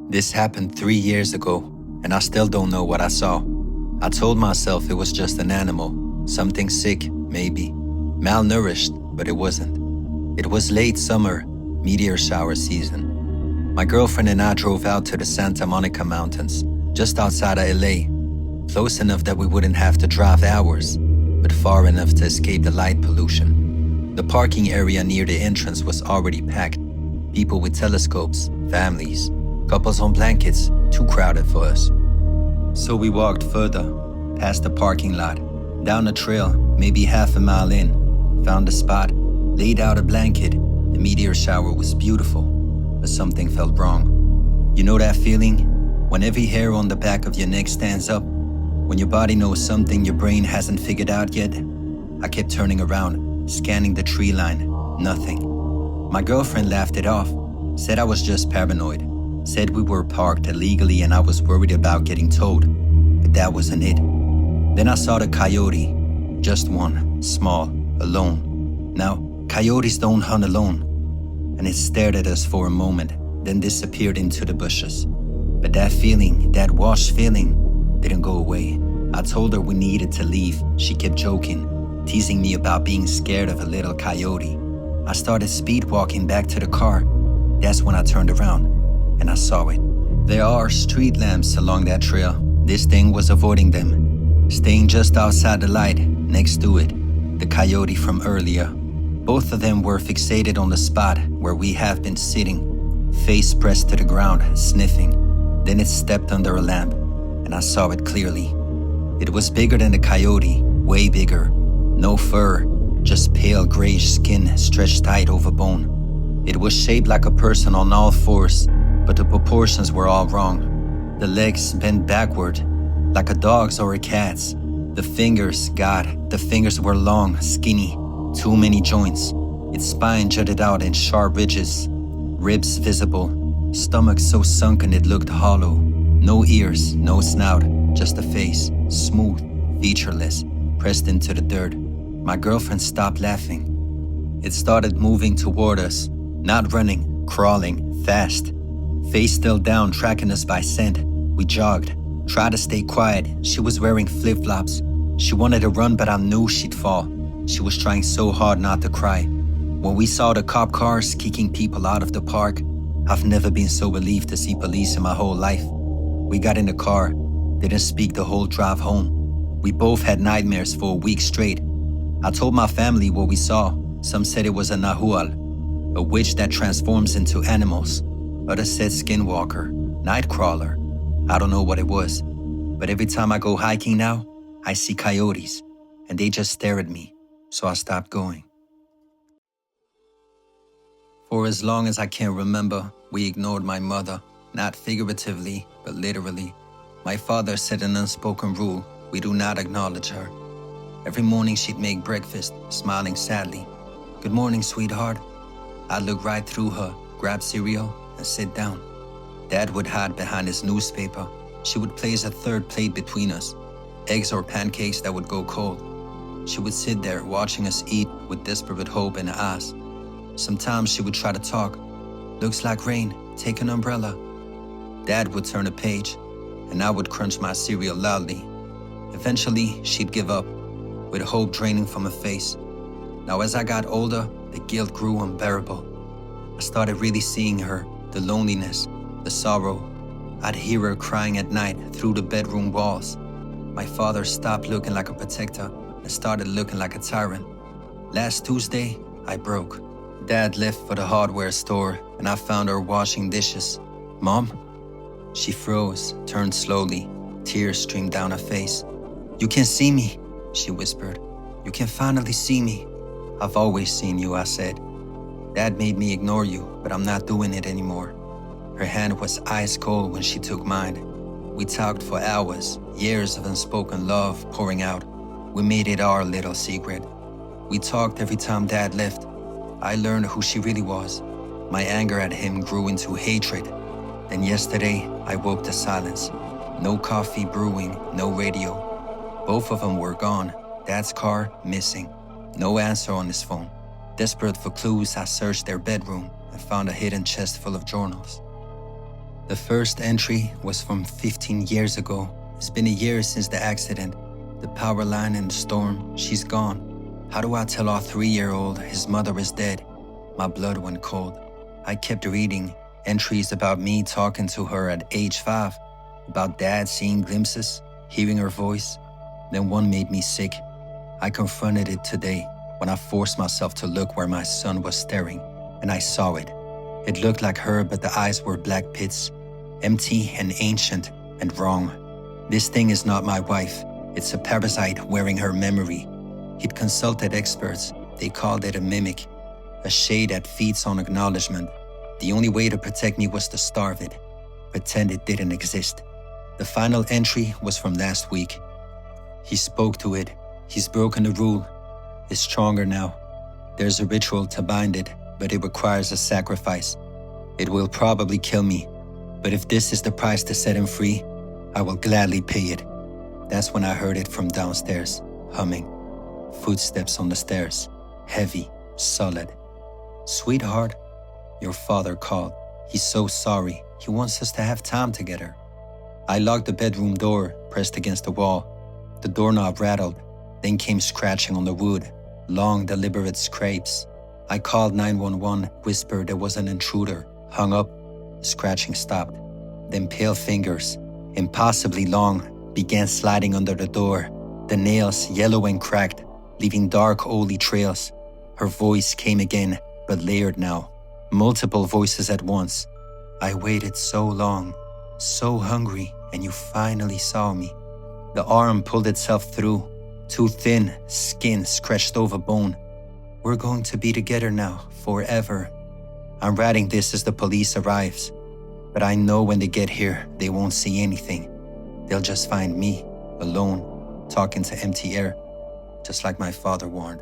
This happened 3 years ago, and I still don't know what I saw. I told myself it was just an animal, something sick, maybe. Malnourished, but it wasn't. It was late summer, meteor shower season. My girlfriend and I drove out to the Santa Monica Mountains, just outside of LA. Close enough that we wouldn't have to drive hours, but far enough to escape the light pollution. The parking area near the entrance was already packed. People with telescopes, families, couples on blankets, too crowded for us. So we walked further, past the parking lot, down a trail, maybe half a mile in, found a spot, laid out a blanket. The meteor shower was beautiful, but something felt wrong. You know that feeling? When every hair on the back of your neck stands up? When your body knows something your brain hasn't figured out yet? I kept turning around, scanning the tree line. Nothing. My girlfriend laughed it off, said I was just paranoid. Said we were parked illegally and I was worried about getting towed. But that wasn't it. Then I saw the coyote. Just one, small, alone. Now, coyotes don't hunt alone. And it stared at us for a moment, then disappeared into the bushes. But that feeling, that wash feeling, didn't go away. I told her we needed to leave. She kept joking, teasing me about being scared of a little coyote. I started speed walking back to the car. That's when I turned around, and I saw it. There are street lamps along that trail. This thing was avoiding them, staying just outside the light, next to it, the coyote from earlier. Both of them were fixated on the spot where we have been sitting, face pressed to the ground, sniffing. Then it stepped under a lamp, and I saw it clearly. It was bigger than the coyote, way bigger. No fur, just pale grayish skin stretched tight over bone. It was shaped like a person on all fours, but the proportions were all wrong. The legs bent backward, like a dog's or a cat's. The fingers, God, the fingers were long, skinny, too many joints. Its spine jutted out in sharp ridges, ribs visible, stomach so sunken it looked hollow. No ears, no snout, just a face, smooth, featureless, pressed into the dirt. My girlfriend stopped laughing. It started moving toward us, not running, crawling, fast. Face still down, tracking us by scent. We jogged, tried to stay quiet. She was wearing flip-flops. She wanted to run, but I knew she'd fall. She was trying so hard not to cry. When we saw the cop cars kicking people out of the park, I've never been so relieved to see police in my whole life. We got in the car, didn't speak the whole drive home. We both had nightmares for a week straight. I told my family what we saw. Some said it was a nahual, a witch that transforms into animals. Others said skinwalker, nightcrawler. I don't know what it was, but every time I go hiking now, I see coyotes, and they just stare at me, so I stopped going. For as long as I can remember, we ignored my mother, not figuratively, but literally. My father set an unspoken rule: we do not acknowledge her. Every morning she'd make breakfast, smiling sadly. "Good morning, sweetheart." I'd look right through her, grab cereal, and sit down. Dad would hide behind his newspaper. She would place a third plate between us, eggs or pancakes that would go cold. She would sit there watching us eat with desperate hope in her eyes. Sometimes she would try to talk. "Looks like rain, take an umbrella." Dad would turn a page, and I would crunch my cereal loudly. Eventually, she'd give up, with hope draining from her face. Now as I got older, the guilt grew unbearable. I started really seeing her, the loneliness, the sorrow. I'd hear her crying at night through the bedroom walls. My father stopped looking like a protector and started looking like a tyrant. Last Tuesday, I broke. Dad left for the hardware store, and I found her washing dishes. "Mom?" She froze, turned slowly. Tears streamed down her face. "You can see me," she whispered. "You can finally see me." "I've always seen you," I said. "Dad made me ignore you, but I'm not doing it anymore." Her hand was ice cold when she took mine. We talked for hours, years of unspoken love pouring out. We made it our little secret. We talked every time Dad left. I learned who she really was. My anger at him grew into hatred. Then yesterday, I woke to silence. No coffee brewing, no radio. Both of them were gone. Dad's car missing. No answer on his phone. Desperate for clues, I searched their bedroom and found a hidden chest full of journals. The first entry was from 15 years ago. It's been a year since the accident. The power line and the storm, she's gone. How do I tell our 3-year-old his mother is dead? My blood went cold. I kept reading entries about me talking to her at age 5, about dad seeing glimpses, hearing her voice. Then one made me sick. I confronted it today when I forced myself to look where my son was staring, and I saw it. It looked like her, but the eyes were black pits, empty and ancient and wrong. This thing is not my wife. It's a parasite wearing her memory. He'd consulted experts. They called it a mimic, a shade that feeds on acknowledgement. The only way to protect me was to starve it, pretend it didn't exist. The final entry was from last week. He spoke to it. He's broken the rule. It's stronger now. There's a ritual to bind it, but it requires a sacrifice. It will probably kill me, but if this is the price to set him free, I will gladly pay it. That's when I heard it from downstairs, humming. Footsteps on the stairs, heavy, solid. Sweetheart, your father called. He's so sorry. He wants us to have time together. I locked the bedroom door, pressed against the wall. The doorknob rattled, then came scratching on the wood, long, deliberate scrapes. I called 911, whispered there was an intruder, hung up. The scratching stopped. Then pale fingers, impossibly long, began sliding under the door, the nails yellow and cracked, leaving dark, oily trails. Her voice came again, but layered now. Multiple voices at once. I waited so long, so hungry, and you finally saw me. The arm pulled itself through, too thin, skin scratched over bone. We're going to be together now, forever. I'm writing this as the police arrives, but I know when they get here, they won't see anything. They'll just find me, alone, talking to empty air, just like my father warned.